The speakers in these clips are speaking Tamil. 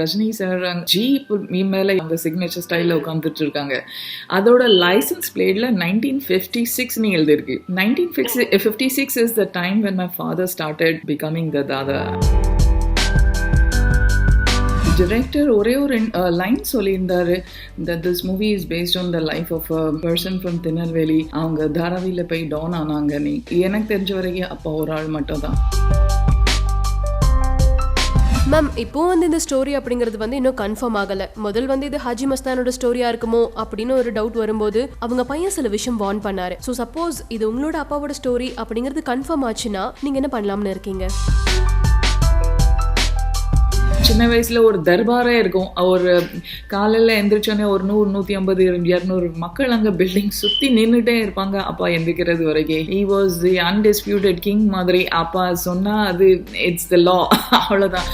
ரஜினி சார் ஜீப் மேல அவங்க சிக்னேச்சர் ஸ்டைல்ல உட்காந்துட்டு இருக்காங்க. அதோட லைசன்ஸ் பிளேட்ல 1956 எழுதிருக்கு. 1956 is the time when my father started becoming the Dada. Director ஒரே ஒரு லைன் சொல்லியிருந்தாரு that this movie is based on the life of a person from Tirunelveli. அவங்க தாராவில போய் டான் ஆனாங்கன்னு. எனக்கு தெரிஞ்ச வரைக்கும் அப்பா ஒரு ஆள் மட்டும் தான். மேம், இப்போ இந்த ஸ்டோரி அப்படிங்கிறது இன்னும் கன்ஃபார்ம் ஆகல. முதல் இது ஹாஜி மஸ்தானோட ஸ்டோரியா இருக்குமோ அப்படின்னு ஒரு டவுட் வரும்போது அவங்க பையன் சில விஷயம் வார்ன் பண்ணாரு. ஸோ சப்போஸ் இது உங்களோட அப்பாவோட ஸ்டோரி அப்படிங்கிறது கன்ஃபார்ம் ஆச்சுன்னா நீங்க என்ன பண்ணலாம்னு இருக்கீங்க? சின்ன வயசுல ஒரு தர்பாரே இருக்கும். ஒரு காலையில எந்திரிச்சோன்னே ஒரு 100, 150, 200 மக்கள் அங்க பில்டிங் சுத்தி நின்றுட்டே இருப்பாங்க அப்பா எந்திரிக்கிறது வரைக்கும். he was the undisputed king மாதிரி. அப்பா சொன்னா அது இட்ஸ் த லா, அவ்வளவுதான்.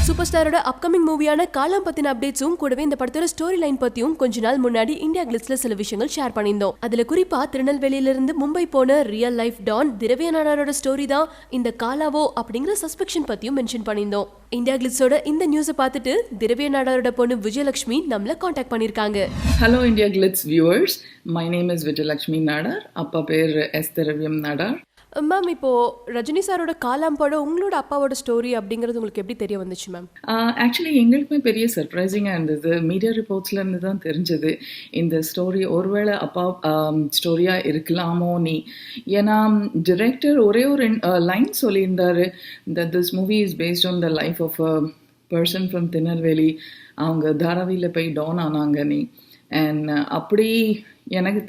சூப்பர் ஸ்டாரோட அப்கமிங் மூவியான காலம் பத்தின அப்டேட்ஸும் கூடவே இந்த படத்தோட ஸ்டோரி லைன் பத்தியும் கொஞ்ச நாள் முன்னாடி இந்தியா கிளிட்ஸ்ல சில விஷயங்கள் ஷேர் பண்ணியிருந்தோம். அதுல குறிப்பா திருநெல்வேலியிலிருந்து மும்பை போன ரியல் லைஃப் டான் திரவிய நாடாரோட ஸ்டோரி தான் இந்த காலாவோ அப்படிங்கிற சஸ்பெக்ஷன் பத்தியும் மென்ஷன் பண்ணியிருந்தோம். இந்தியா கிளிட்ஸோட இந்த நியூஸை பார்த்துட்டு திரவிய நாடாரோட பொண்ணு விஜயலட்சுமி நம்மள காண்டாக்ட் பண்ணிருக்காங்க. Hello India glitz viewers, my name is Vijayalakshmi Nadar. அப்பா பேர் எஸ் திரவியம் நாடார். மேம், இப்போ ரஜினி சாரோட காலாம் படம் உங்களோட அப்பாவோட ஸ்டோரி அப்படிங்கிறது உங்களுக்கு எப்படி தெரிய வந்துச்சு மேம்? ஆக்சுவலி எங்களுக்குமே பெரிய சர்ப்ரைசிங்காக இருந்தது. மீடியா ரிப்போர்ட்ஸ்ல இருந்து தான் தெரிஞ்சது இந்த ஸ்டோரி ஒருவேளை அப்பா ஸ்டோரியாக இருக்கலாமோ நீ. ஏன்னா டிரெக்டர் ஒரே ஒரு லைன் சொல்லியிருந்தாரு that this movie is based on the life of a person from Tirunelveli. அவங்க தாராவியில் போய் டான் ஆனாங்கன்னு. அண்ட் அப்படி எனக்கு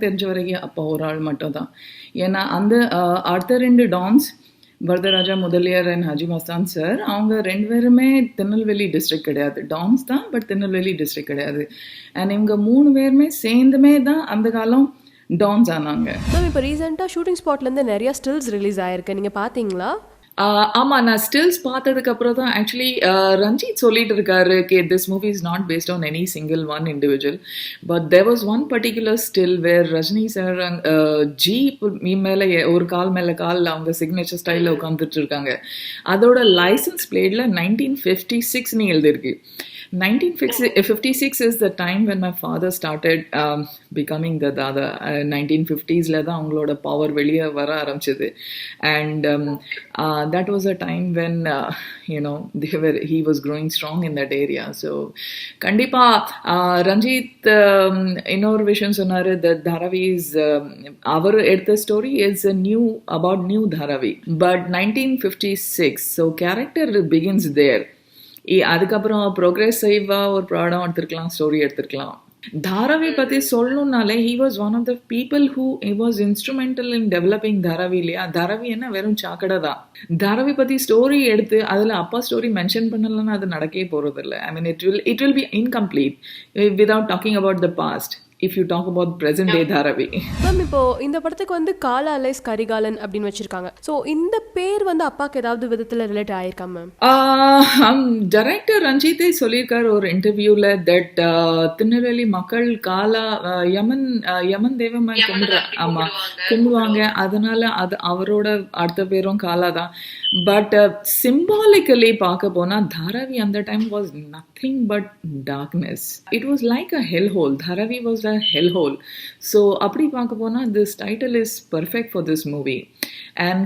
தெரிஞ்ச வரைக்கும் அப்பா ஒரு ஆள் மட்டும் தான். ஏன்னா அந்த அடுத்த 2 dons Varadaraja Mudaliar and Haji Mastan sir, அவங்க 2 பேருமே திருநெல்வேலி டிஸ்ட்ரிக்ட் கிடையாது. டான்ஸ் தான், பட் திருநெல்வேலி டிஸ்ட்ரிக்ட் கிடையாது. அண்ட் இவங்க 3 பேருமே சேர்ந்துமே தான் அந்த காலம் டான்ஸ் ஆனாங்க. மேம், இப்போ ரீசெண்டாக ஷூட்டிங் ஸ்பாட்லேருந்து நிறையா ஸ்டில்ஸ் ரிலீஸ் ஆயிருக்கு, நீங்கள் பார்த்தீங்களா? ஆமாம், நான் ஸ்டில்ஸ் பார்த்ததுக்கு அப்புறம் தான் ஆக்சுவலி ரஞ்சித் சொல்லிட்டு இருக்காரு this movie is not based on any single one individual, but there was one particular still where Rajini sir jeep மேலே ஒரு கால் மேலே கால் அவங்க சிக்னேச்சர் ஸ்டைலில் உட்காந்துட்டு இருக்காங்க. அதோட லைசன்ஸ் பிளேட்ல 1956 எழுதிருக்கு. 1956 is the time when my father started becoming the Dada. 1950s தான் அவங்களோட பவர் வெளியே வர ஆரம்பிச்சது. And that was a time when he was growing strong in that area. So கண்டிப்பா ரஞ்சித் இன்னொரு விஷயம் சொன்னாரு, that Dharavi is அவர் எடுத்த story is about new Dharavi, but 1956, so character begins there. அதுக்கப்புறம் ப்ரோக்ரெசிவா ஒரு ப்ராடம் எடுத்துருக்கலாம், ஸ்டோரி எடுத்துருக்கலாம். தாராவி பற்றி சொல்லணும்னாலே he was one of the people who was instrumental in developing Dharavi இல்லையா? தாராவி என்ன வெறும் சாக்கடை தான். தாராவி பற்றி ஸ்டோரி எடுத்து அதில் அப்பா ஸ்டோரி மென்ஷன் பண்ணலன்னா அது நடக்கவே போகிறதில்ல. I mean it will be incomplete without talking about the past. If you talk about present day Dharavi. Ma'am, இப்போ இந்த படத்துக்கு காலா அலைஸ் கரிகாலன் அப்படின்னு வச்சிருக்காங்க. ஸோ இந்த பேர் அப்பாக்கு ஏதாவது விதத்தில் ரிலேட் ஆயிருக்கா மேம்? டைரக்டர் ரஞ்சித்தே சொல்லியிருக்காரு ஒரு இன்டர்வியூல தட் திருநெல்வேலி மக்கள் காலா யமன் தெய்வமாய் கும்பிடுவாங்க. அதனால அது அவரோட அடுத்த பேரும் காலா தான். பட் சிம்பாலிக்கலி பார்க்க போனா தாராவி அந்த time was nothing but darkness. It was like a hell hole. Dharavi was a hell hole. So அப்படி பார்க்க போனா this title is perfect for this movie. And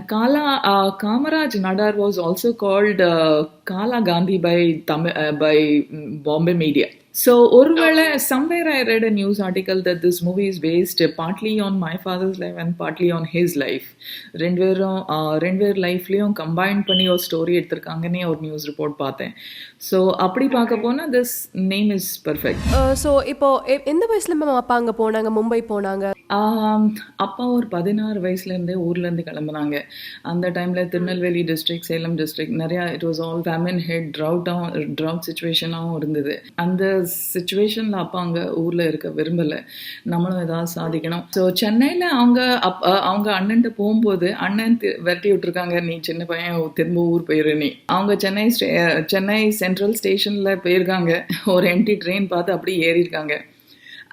Kamaraj Nadar was also called Kala Gandhi by Bombay media. So ஒருவேளை somewhere I read a news article that this movie is based partly on my father's life and partly on his life. ரெண்டு பேர் லைஃப்லயும் கம்பைன் பண்ணி ஒரு ஸ்டோரி எடுத்திருக்காங்கன்னே ஒரு நியூஸ் ரிப்போர்ட் பார்த்தேன். ஸோ அப்படி பார்க்க போனால் this name is perfect. So இப்போ எந்த வயசுல மேம் அப்பா அங்கே போனாங்க, மும்பை போனாங்க? அப்பா ஒரு 16 வயசுலேருந்தே ஊர்லேருந்து கிளம்புனாங்க. அந்த டைமில் திருநெல்வேலி டிஸ்ட்ரிக்ட், சேலம் டிஸ்ட்ரிக்ட் நிறையா it was all famine had drought சுச்சுவேஷனாகவும் இருந்தது. அந்த சிச்சுவேஷனில் அப்பா அங்கே ஊரில் இருக்க விரும்பலை, நம்மளும் ஏதாவது சாதிக்கணும். ஸோ சென்னையில் அவங்க அண்ணன்ட்ட போகும்போது அண்ணன் விரட்டி விட்டுருக்காங்க, நீ சின்ன பையன் திரும்ப ஊர் போயிரு நீ. அவங்க சென்னை சென்ட்ரல் ஸ்டேஷனில் போயிருக்காங்க. ஒரு எம்டி ட்ரெயின் பார்த்து அப்படியே ஏறியிருக்காங்க.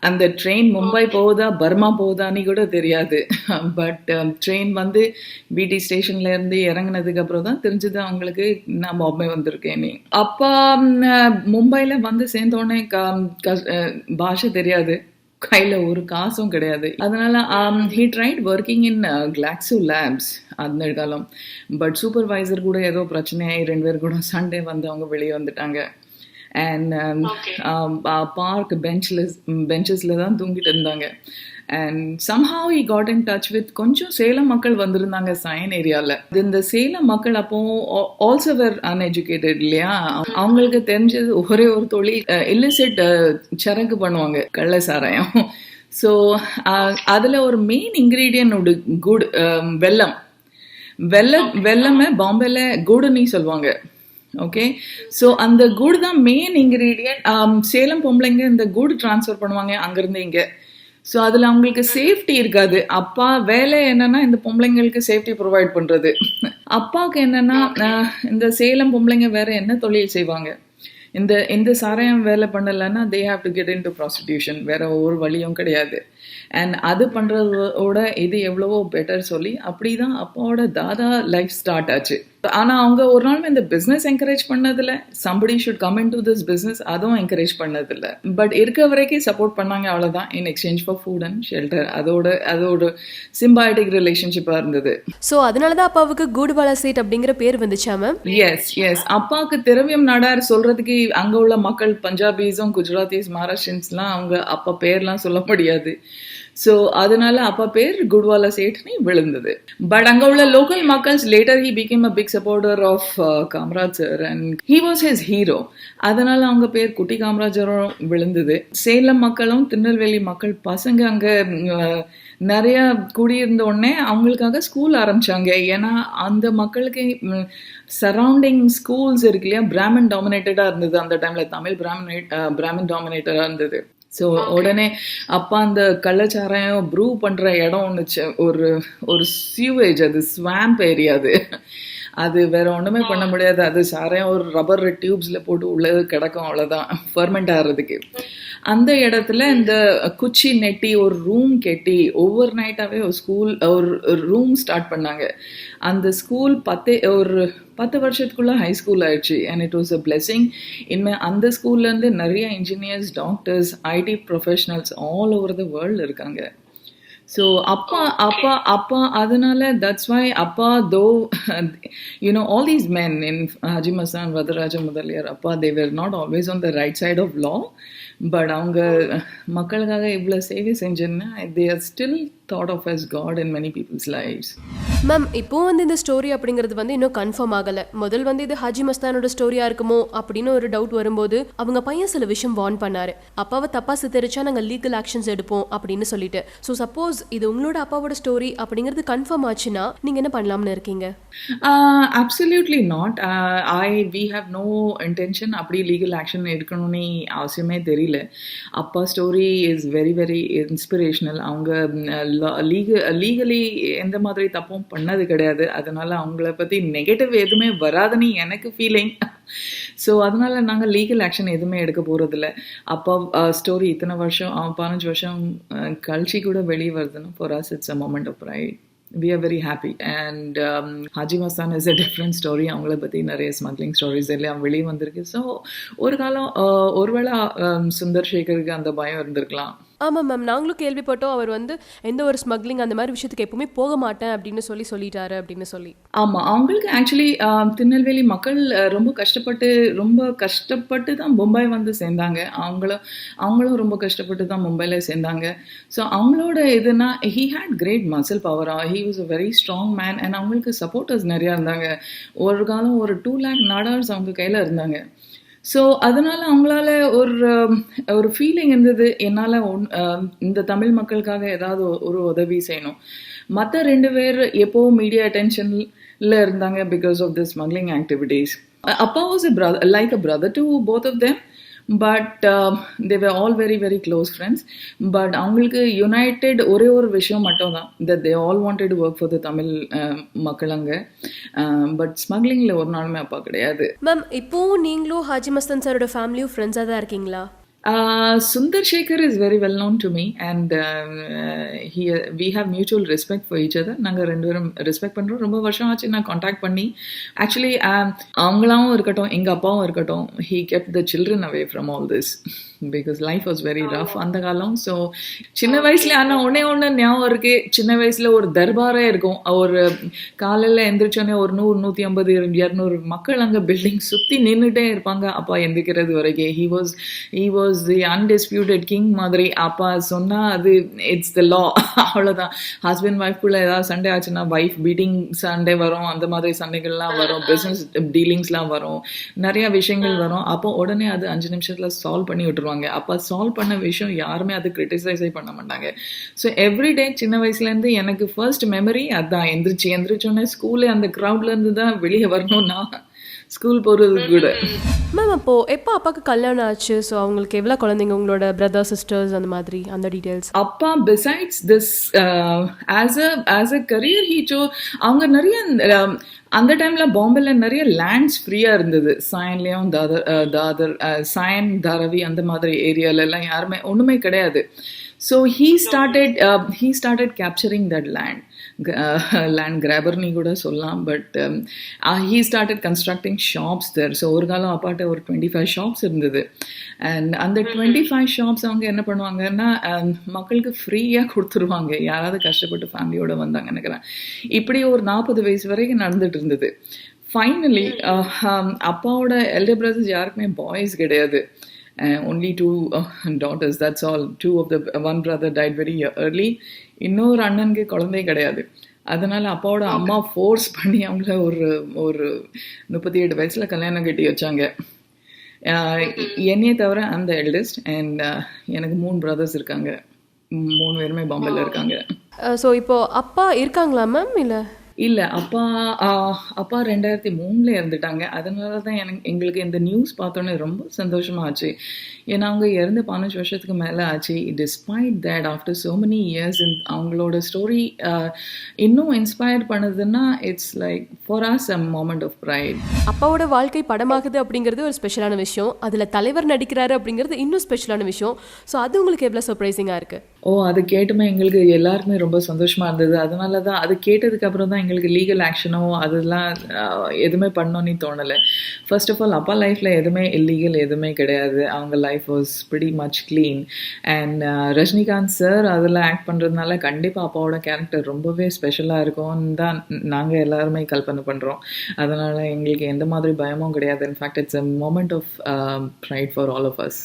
அந்த ட்ரெயின் மும்பை போகுதா பர்மா போகுதான்னு கூட தெரியாது. பட் ட்ரெயின் வந்து பிடி ஸ்டேஷன்ல இருந்து இறங்கினதுக்கு அப்புறம் தான் தெரிஞ்சது அவங்களுக்கு நான் பாம்பே வந்திருக்கேன்னு. அப்பா மும்பைல வந்து சேர்ந்தோடனே பாஷை தெரியாது, கையில் ஒரு காசும் கிடையாது. அதனால he tried working in Glaxo labs அந்த காலம். பட் சூப்பர்வைசர் கூட ஏதோ பிரச்சனையாகி 2 பேர் கூட சண்டே வந்து அவங்க வெளியே வந்துட்டாங்க. அண்ட் பார்க் பெஞ்சஸ்ல தான் தூங்கிட்டு இருந்தாங்க. And somehow he got in touch with கொஞ்சம் சேலம் மக்கள் வந்திருந்தாங்க சயன் ஏரியாவில். இந்த சேலம் மக்கள் அப்போ ஆல்சோ வேர் அன்எஜுகேட்டட் இல்லையா, அவங்களுக்கு தெரிஞ்சது ஒரே ஒரு தொழில், இல்லிசிட் சரக்கு பண்ணுவாங்க, கள்ள சாராயம். ஸோ அதில் ஒரு மெயின் இன்க்ரீடியன்ட் குட், வெல்லம். வெல்லமே பாம்பேல குடுன்னு சொல்லுவாங்க. ஓகே, ஸோ அந்த குட் தான் மெயின் இன்க்ரீடியன்ட். சேலம் பொம்பளைங்க இந்த குட் டிரான்ஸ்ஃபர் பண்ணுவாங்க அங்கேருந்து இங்கே. ஸோ அதில் அவங்களுக்கு சேஃப்டி இருக்காது. அப்பா வேலை என்னன்னா இந்த பொம்பளைங்களுக்கு சேஃப்டி ப்ரொவைட் பண்ணுறது. அப்பாவுக்கு என்னன்னா இந்த சேலம் பொம்பளைங்க வேற என்ன தொழில் செய்வாங்க, இந்த சாராயம் வேலை பண்ணலைன்னா they have to get in to prostitution, வேற ஒரு வழியும் கிடையாது. அண்ட் அது பண்ணுறதோட இது எவ்வளவோ பெட்டர் சொல்லி அப்படிதான் அப்பாவோட தாதா லைஃப் ஸ்டார்ட் ஆச்சு. ஆனால் அவங்க ஒரு நாளுமே இந்த பிஸ்னஸ் என்கரேஜ் பண்ணதில்ல, somebody should come in to this business அதுவும் என்கரேஜ் பண்ணதில்லை. பட் இருக்க வரைக்கும் சப்போர்ட் பண்ணாங்க, அவ்வளோதான், இன் exchange for food and shelter. அதோட சிம்பாய்டிக் ரிலேஷன்ஷிப்பாக இருந்தது. ஸோ அதனால தான் அப்பாவுக்கு கூடுபாலா சேட் அப்படிங்கிற பேர் வந்துச்சா மேம்? எஸ் அப்பாவுக்கு திரவியம் நாடார் சொல்றதுக்கு அங்கே உள்ள மக்கள் பஞ்சாபிஸும் குஜராத்திஸ் மகாராஷ்டிரன்ஸ்லாம் அவங்க அப்பா பேர்லாம் சொல்ல முடியாது. ஸோ அதனால அப்பா பேர் குட்வாலா சேட்னு விழுந்தது. பட் அங்கே உள்ள லோக்கல் மக்கள்ஸ் later he became a big supporter of Kamaraj sir and he was his hero. அதனால அவங்க பேர் குட்டி காமராஜரும் விழுந்தது. சேலம் மக்களும் திருநெல்வேலி மக்கள் பசங்க அங்கே நிறைய குடியிருந்த உடனே அவங்களுக்காக ஸ்கூல் ஆரம்பிச்சாங்க. ஏன்னா அந்த மக்களுக்கு சரௌண்டிங் ஸ்கூல்ஸ் இருக்கு இல்லையா, பிராமின் டாமினேட்டடாக இருந்தது அந்த டைமில். தமிழ் பிராமின் டாமினேட்டடாக இருந்தது. ஸோ உடனே அப்பா அந்த கள்ளச்சாராயம் ப்ரூ பண்ணுற இடம் ஒன்று, ஒரு சியூவேஜ், அது ஸ்வாம்ப் ஏரியா, அது வேற ஒன்றுமே பண்ண முடியாது. அது சாராயம் ஒரு ரப்பர் டியூப்ஸில் போட்டு உள்ளது கிடக்கும், அவ்வளோதான், ஃபர்மெண்ட் ஆகிறதுக்கு. அந்த இடத்துல இந்த குச்சி நெட்டி ஒரு ரூம் கெட்டி ஓவர் நைட்டாகவே ஒரு ரூம் ஸ்டார்ட் பண்ணாங்க. அந்த ஸ்கூல் 10 வருஷத்துக்குள்ள ஹை ஸ்கூல் ஆயிடுச்சு. And it was a blessing. இனிமேல் அந்த ஸ்கூல்லேருந்து நிறைய engineers, doctors, ID professionals all over the world இருக்காங்க. ஸோ அப்பா அதனால தட்ஸ் வை அப்பா தோ all these men in Haji Mastan, Varadaraja Mudaliar, அப்பா they were not always on the right side of law, but அவங்க மக்களுக்காக இவ்வளோ சேவை செஞ்சேன்னா they are still thought of as God in many people's lives. Ma'am, இப்போ இந்த ஸ்டோரி அப்படிங்கிறது இன்னும் கன்ஃபார்ம் ஆகலை. முதல் இது ஹாஜி மஸ்தானோட ஸ்டோரியா இருக்குமோ அப்படின்னு ஒரு டவுட் வரும்போது அவங்க பையன் சில விஷயம் வார்ன் பண்ணாரு. அப்பாவை தப்பா சித்தரிச்சா நாங்கள் லீகல் ஆக்ஷன்ஸ் எடுப்போம் அப்படின்னு சொல்லிட்டு. ஸோ சப்போஸ் இது உங்களோட அப்பாவோட ஸ்டோரி அப்படிங்கிறது கன்ஃபார்ம் ஆச்சுன்னா நீங்க என்ன பண்ணலாம்னு இருக்கீங்க? Absolutely not. we have no intention அப்படி லீகல் ஆக்ஷன் எடுக்கணும்னு அவசியமே தெரியல. அப்பா story is very very inspirational. அவங்க லீகலி எந்த மாதிரி தப்பும் பண்ணது கிடையாது. அதனால அவங்கள பற்றி நெகட்டிவ் எதுவுமே வராதுன்னு எனக்கு ஃபீலிங். ஸோ அதனால நாங்கள் லீகல் ஆக்ஷன் எதுவுமே எடுக்க போகிறதில்ல. அப்பா ஸ்டோரி இத்தனை வருஷம் 15 வருஷம் கழிச்சு கூட வெளியே வருதுன்னு far as it's a moment of pride. We are very happy. And Haji Mastan is a different story. அவங்கள பற்றி நிறைய ஸ்மக்லிங் ஸ்டோரிஸ் எல்லாம் வெளியே வந்திருக்கு. ஸோ ஒரு காலம் ஒருவேளை சுந்தர் சேகருக்கு அந்த பயம் இருந்திருக்கலாம். ஆமாம் மேம், நாங்களும் கேள்விப்பட்டோம் அவர் எந்த ஒரு ஸ்மக்லிங் அந்த மாதிரி விஷயத்துக்கு எப்பவுமே போக மாட்டேன் அப்படின்னு சொல்லிட்டாரு அப்படின்னு சொல்லி. ஆமாம், அவங்களுக்கு ஆக்சுவலி திருநெல்வேலி மக்கள் ரொம்ப கஷ்டப்பட்டு தான் மும்பை வந்து சேர்ந்தாங்க. அவங்களும் ரொம்ப கஷ்டப்பட்டு தான் மும்பையில் சேர்ந்தாங்க. ஸோ அவங்களோட இதுனா he had great muscle power. He was a very strong man. And அவங்களுக்கு சப்போர்ட்டர்ஸ் நிறையா இருந்தாங்க. ஒரு காலம் ஒரு 2 lakh நாடார்ஸ் அவங்க கையில் இருந்தாங்க. ஸோ அதனால் அவங்களால ஒரு ஃபீலிங் இருந்தது, என்னால் இந்த தமிழ் மக்களுக்காக ஏதாவது ஒரு உதவி செய்யணும். மற்ற 2 பேர் எப்போவும் மீடியா அட்டென்ஷனில் இருந்தாங்க because of the smuggling activities. அப்பா was like a brother to both of them. But they were all very very close friends. But அவங்களுக்கு யுனைடெட் ஒரே ஒரு விஷயம் மட்டும் தான், that they all wanted to work for the Tamil மக்கள் அங்கே. பட் ஸ்மக்லிங்கில் ஒரு நாளுமே அப்பா கிடையாது. மேம், இப்போவும் நீங்களும் ஹாஜி மஸ்தான் சாரோட ஃபேமிலியும் ஃப்ரெண்ட்ஸாக தான் இருக்கீங்களா? Sundar Shekhar is very well known to me, and we have mutual respect for each other. நாங்கள் ரெண்டு பேரும் ரெஸ்பெக்ட் பண்ணுறோம். ரொம்ப வருஷம் ஆச்சு நான் காண்டாக்ட் பண்ணி. ஆக்சுவலி அவங்களாவும் இருக்கட்டும், எங்கள் அப்பாவும் இருக்கட்டும், he kept the children away from all this because life was very rough அந்த காலம். ஸோ சின்ன வயசுல ஆனால் ஒன்று ஞாபகம் இருக்கு. சின்ன வயசுல ஒரு தர்பாரே இருக்கும். ஒரு காலையில் எந்திரிச்சோன்னே ஒரு 100, 150, 200 மக்கள் அங்கே பில்டிங் சுற்றி நின்றுட்டே இருப்பாங்க அப்பா எந்திரிக்கிறது வரைக்கும். he was the undisputed king மாதிரி. அப்பா சொன்னா அது இட்ஸ் த லா, அவ்வளோதான். ஹஸ்பண்ட் ஒய்ஃப்குள்ள ஏதாவது சண்டே ஆச்சுன்னா ஒய்ஃப் பீட்டிங் சண்டே வரும், அந்த மாதிரி சண்டைகள்லாம் வரும், பிஸ்னஸ் டீலிங்ஸ்லாம் வரும், நிறைய விஷயங்கள் வரும். அப்போ உடனே அது 5 நிமிஷத்துல சால்வ் பண்ணி விட்டுருவாங்க. அப்போ சால்வ் பண்ண விஷயம் யாருமே அது கிரிட்டிசைஸே பண்ண மாட்டாங்க. ஸோ எவ்ரிடே சின்ன வயசுலேருந்து எனக்கு ஃபர்ஸ்ட் மெமரி அதான். எந்திரிச்சோன்னே ஸ்கூலு அந்த க்ரௌட்லேருந்து தான் வெளியே வரணும்னா ஸ்கூல் போகிறது கூட. மேம் அப்போ எப்போ அப்பாவுக்கு கல்யாணம் ஆச்சு? ஸோ அவங்களுக்கு எவ்வளோ குழந்தைங்க, உங்களோட பிரதர் சிஸ்டர்ஸ் அந்த மாதிரி அந்த டீட்டெயில்ஸ்? அப்பா besides this as a career அவங்க நிறைய அந்த டைம்ல பாம்பேல நிறைய லேண்ட்ஸ் ஃப்ரீயா இருந்தது. சாயன்லயும் தாதர் சாயன் தாராவி அந்த மாதிரி ஏரியால எல்லாம் யாருமே ஒண்ணுமே கிடையாது. So he started capturing that land grabber நீ கூட சொல்லலாம். But he started constructing shops there. So ஒரு காலம் அப்பாட்ட ஒரு 25 ஷாப்ஸ் இருந்தது. அண்ட் அந்த 25 ஷாப்ஸ் அவங்க என்ன பண்ணுவாங்கன்னா மக்களுக்கு ஃப்ரீயாக கொடுத்துருவாங்க, யாராவது கஷ்டப்பட்டு ஃபேமிலியோடு வந்தாங்கன்னு நினைக்கிறேன். இப்படி ஒரு 40 வயசு வரைக்கும் நடந்துட்டு இருந்தது. ஃபைனலி அப்பாவோட எல்டர் பிரதர்ஸ் யாருக்குமே பாய்ஸ் கிடையாது. Only 2 daughters, that's all. One brother died very early. இன்னொரு அண்ணனுக்கு குழந்தை கிடையாது. அதனால அப்பாவோட அம்மா ஃபோர்ஸ் பண்ணி அவங்கள ஒரு 38 வயசுல கல்யாணம் கட்டி வச்சாங்க. என்னையே தவிர அந்த எல்டஸ்ட். அண்ட் எனக்கு 3 brothers இருக்காங்க. 3 பேருமே பாம்பேல இருக்காங்க. ஸோ இப்போ அப்பா இருக்காங்களா மேம்? இல்லை, அப்பா 2003 இறந்துட்டாங்க. அதனால தான் எங்களுக்கு இந்த நியூஸ் பார்த்தோன்னே ரொம்ப சந்தோஷமாக ஆச்சு. ஏன்னா அவங்க இறந்து 15 வருஷத்துக்கு மேலே ஆச்சு. Despite that after so many years அவங்களோட ஸ்டோரி இன்னும் இன்ஸ்பயர் பண்ணுதுன்னா it's like for us a moment of pride. அப்பாவோட வாழ்க்கை படமாகுது அப்படிங்கிறது ஒரு ஸ்பெஷலான விஷயம். அதில் தலைவர் நடிக்கிறாரு அப்படிங்கிறது இன்னும் ஸ்பெஷலான விஷயம். ஸோ அது உங்களுக்கு எவ்வளோ சர்ப்ரைசிங்காக இருக்குது? அது கேட்டுமே எங்களுக்கு எல்லாருக்குமே ரொம்ப சந்தோஷமாக இருந்தது. அதனால தான் அது கேட்டதுக்கு அப்புறம் தான் எங்களுக்கு லீகல் ஆக்ஷனோ அதெல்லாம் எதுவுமே பண்ணோன்னு தோணலை. ஃபர்ஸ்ட் ஆஃப் ஆல் அப்பா லைஃப்பில் எதுவுமே இல்லீகல் எதுவுமே கிடையாது. அவங்க life was pretty much clean. And Rajinikanth sir அதில் ஆக்ட் பண்ணுறதுனால கண்டிப்பாக அப்பாவோட கேரக்டர் ரொம்பவே ஸ்பெஷலாக இருக்கும்னு தான் நாங்கள் எல்லாருமே கல்பனை பண்ணுறோம். அதனால் எங்களுக்கு எந்த மாதிரி பயமும் கிடையாது. In fact it's a moment of pride for all of us.